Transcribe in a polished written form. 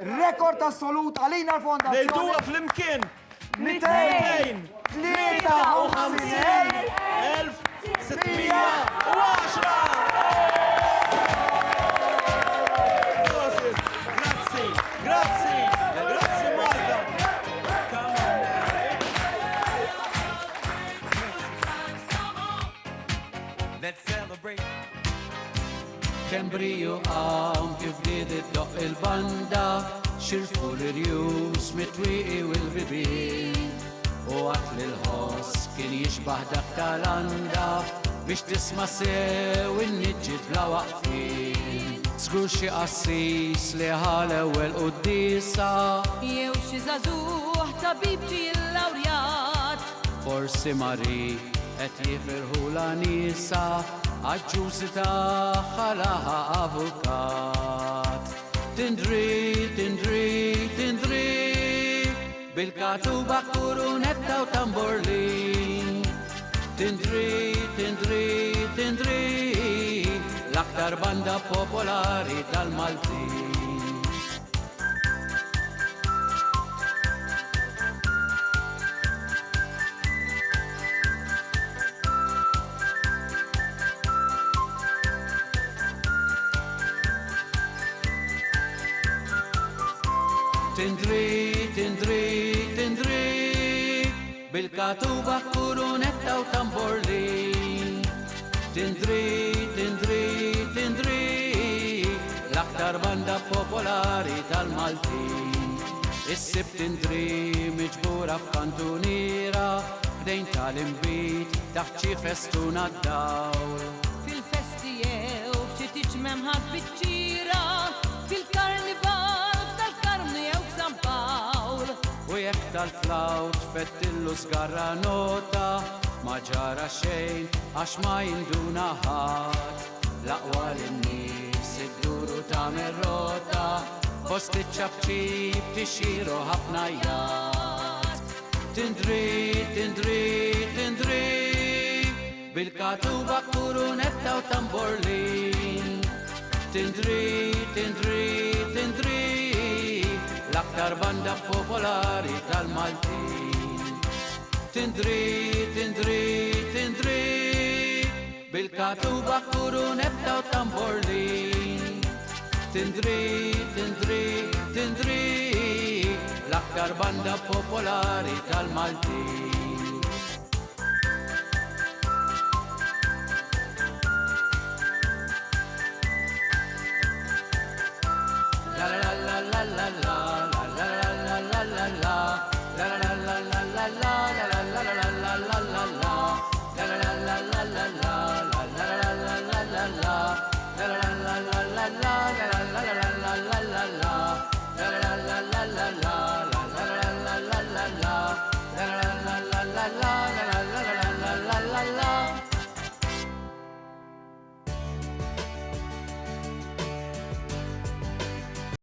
ريكورد assoluta علينا الفونداسيون نيدوها في المكان 253,610 Grazie Marta. Let's celebrate. كان بريو كيف بديت تدق الباندا شرفوا الريوس متويقي والبيبين وقت الهوس كان يشبه دكتالاندا مش تسمع سوا النجد بلا واقفين سكرو شي قصيص لهالا والقديسة jew xi żagħżugħ tabib ġie l-lawrjat. forsi mari qed jifirħu l-anisa għaġġużi tagħha laħa avukat. Tindri bil-katuba kurunetta u tamborlin. Tindri l-aktar banda popolari tal-Maltin. Tindri bil-katuba kurunetta u tamborlin. Tindri l-aktar banda popolari tal-Maltin. Is-sib tindri miġbura f'kantuniera bdejn tal-imbit taħt xi festuna d-dawl. Fil-festi jew xi tiġmem ħadd biċċira fil-karnival tal-Karmni jew f'San Pawl. U jekk tal-flawt fettillu sgarra nota ma ġara xejn għax ma jinduna ħadd. L-aqwa lin-nies idduru tagħmel rota fost iċ-ċabċib tixxiru ħafna jgħat. Tindri bil-katuba kurunetta u tamborlin. Tindri l-aktar banda popolari tal-Maltin. Tindri bil-katuba kurunetta u tamborlin. Tindri l-aktar banda popolari tal-Maltin. La la la la la la